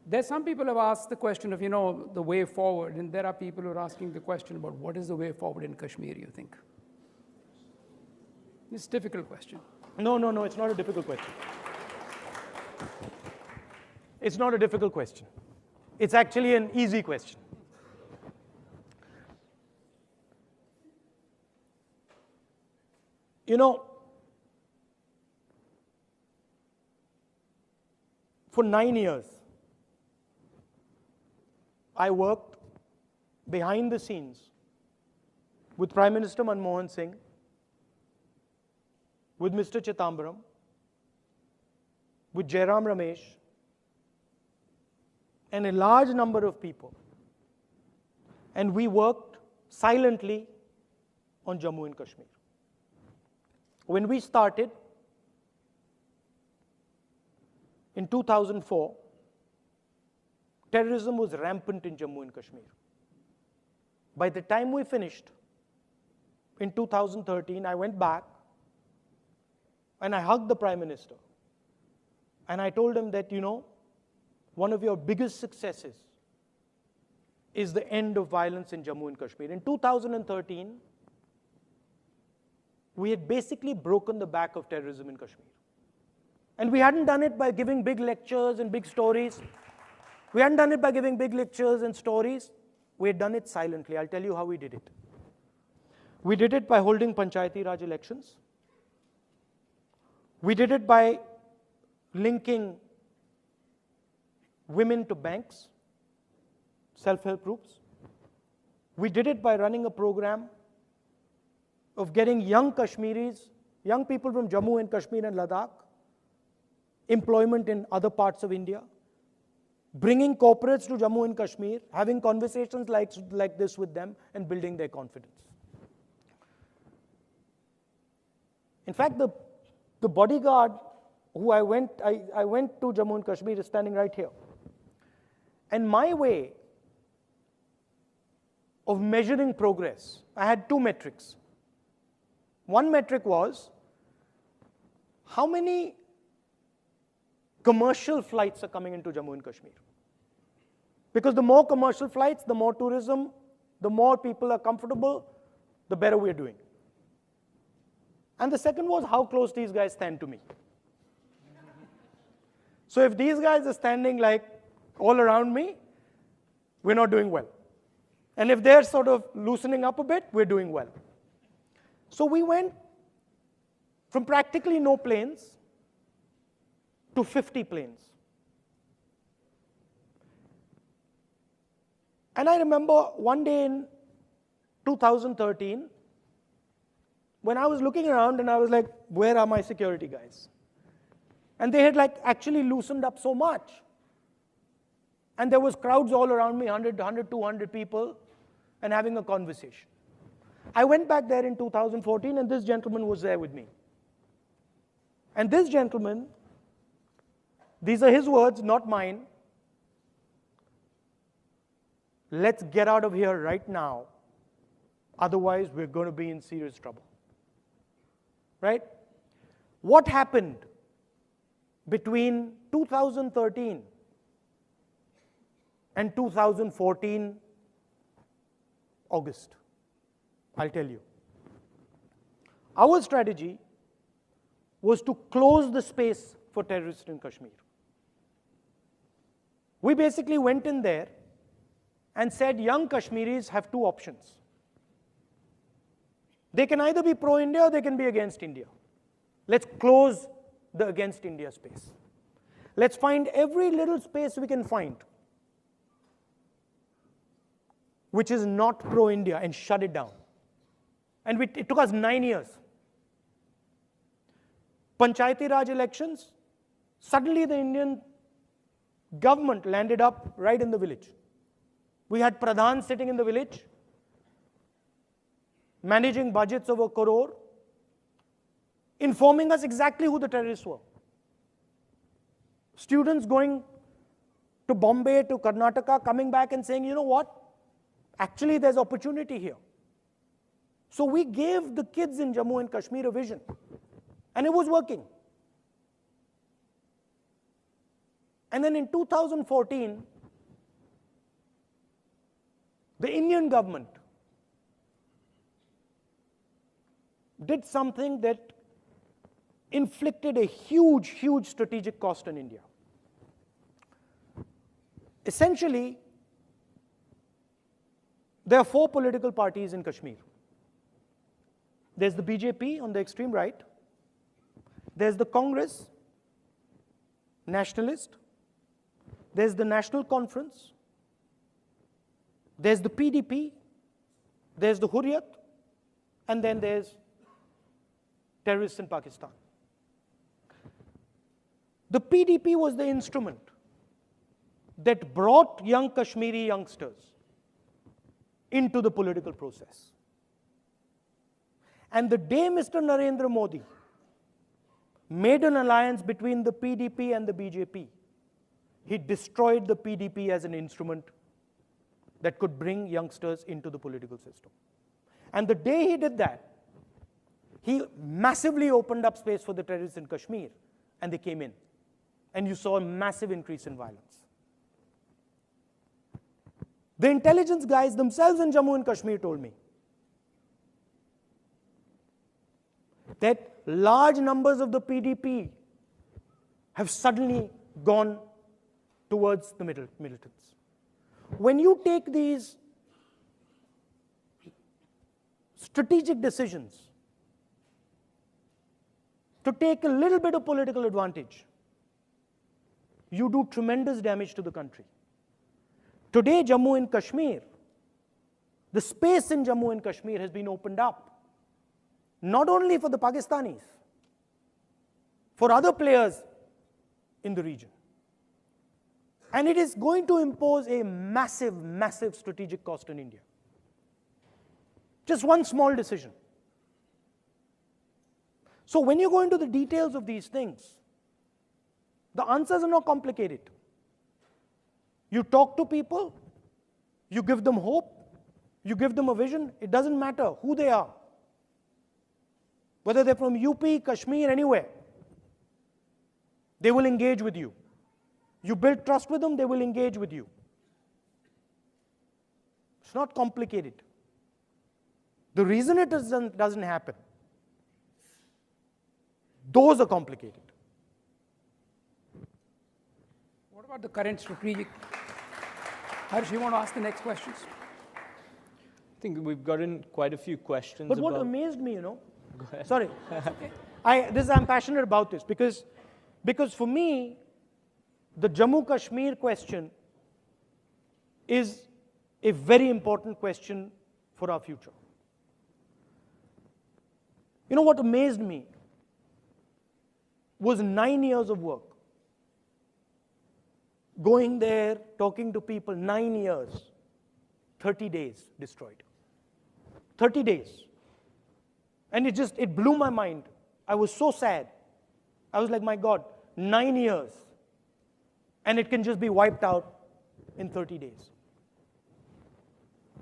There's some people have asked the question of, the way forward, and there are people who are asking the question about what is the way forward in Kashmir, you think? It's a difficult question. No, it's not a difficult question. It's not a difficult question. It's actually an easy question. For 9 years, I worked behind the scenes with Prime Minister Manmohan Singh, with Mr. Chidambaram, with Jairam Ramesh, and a large number of people. And we worked silently on Jammu and Kashmir. When we started in 2004, terrorism was rampant in Jammu and Kashmir. By the time we finished, in 2013, I went back and I hugged the Prime Minister. And I told him that, one of your biggest successes is the end of violence in Jammu and Kashmir. In 2013, we had basically broken the back of terrorism in Kashmir. And we hadn't done it by giving big lectures and big stories. We hadn't done it by giving big lectures and stories. We had done it silently. I'll tell you how we did it. We did it by holding Panchayati Raj elections. We did it by linking women to banks, self-help groups. We did it by running a program of getting young Kashmiris, young people from Jammu and Kashmir and Ladakh, employment in other parts of India, bringing corporates to Jammu and Kashmir, having conversations like this with them, and building their confidence. In fact, the bodyguard who I went to Jammu and Kashmir is standing right here. And my way of measuring progress, I had two metrics. One metric was how many commercial flights are coming into Jammu and Kashmir. Because the more commercial flights, the more tourism, the more people are comfortable, the better we're doing. And the second was how close these guys stand to me. So if these guys are standing like all around me, we're not doing well. And if they're sort of loosening up a bit, we're doing well. So we went from practically no planes to 50 planes. And I remember one day in 2013, when I was looking around and I was like, where are my security guys? And they had actually loosened up so much. And there was crowds all around me, 100, 200 people, and having a conversation. I went back there in 2014, and this gentleman was there with me. And this gentleman, these are his words, not mine. Let's get out of here right now. Otherwise, we're going to be in serious trouble. Right? What happened between 2013 and 2014 August? I'll tell you. Our strategy was to close the space for terrorists in Kashmir. We basically went in there and said young Kashmiris have two options. They can either be pro-India or they can be against India. Let's close the against India space. Let's find every little space we can find which is not pro-India and shut it down. And it took us 9 years. Panchayati Raj elections, suddenly the Indian government landed up right in the village. We had Pradhan sitting in the village, managing budgets of 1 crore, informing us exactly who the terrorists were. Students going to Bombay, to Karnataka, coming back and saying, you know what? Actually, there's opportunity here. So we gave the kids in Jammu and Kashmir a vision. And it was working. And then in 2014, the Indian government did something that inflicted a huge, huge strategic cost on India. Essentially, there are 4 political parties in Kashmir. There's the BJP on the extreme right. There's the Congress, nationalist. There's the National Conference. There's the PDP. There's the Hurriyat. And then there's terrorists in Pakistan. The PDP was the instrument that brought young Kashmiri youngsters into the political process. And the day Mr. Narendra Modi made an alliance between the PDP and the BJP, he destroyed the PDP as an instrument that could bring youngsters into the political system. And the day he did that, he massively opened up space for the terrorists in Kashmir, and they came in. And you saw a massive increase in violence. The intelligence guys themselves in Jammu and Kashmir told me that large numbers of the PDP have suddenly gone towards the militants. When you take these strategic decisions to take a little bit of political advantage, you do tremendous damage to the country. Today, Jammu and Kashmir, the space in Jammu and Kashmir has been opened up, not only for the Pakistanis, for other players in the region. And it is going to impose a massive, massive strategic cost on India. Just one small decision. So when you go into the details of these things, the answers are not complicated. You talk to people, you give them hope, you give them a vision. It doesn't matter who they are, whether they're from UP, Kashmir, anywhere. They will engage with you. You build trust with them, they will engage with you. It's not complicated. The reason it doesn't happen, those are complicated. What about the current strategic? Harsh, you want to ask the next questions? I think we've gotten quite a few questions. But what amazed me, Go ahead. sorry, I'm passionate about this because for me, the Jammu Kashmir question is a very important question for our future. You know what amazed me was 9 years of work. Going there, talking to people, 9 years, 30 days destroyed. 30 days. And it blew my mind. I was so sad. I was like, my God, 9 years. And it can just be wiped out in 30 days.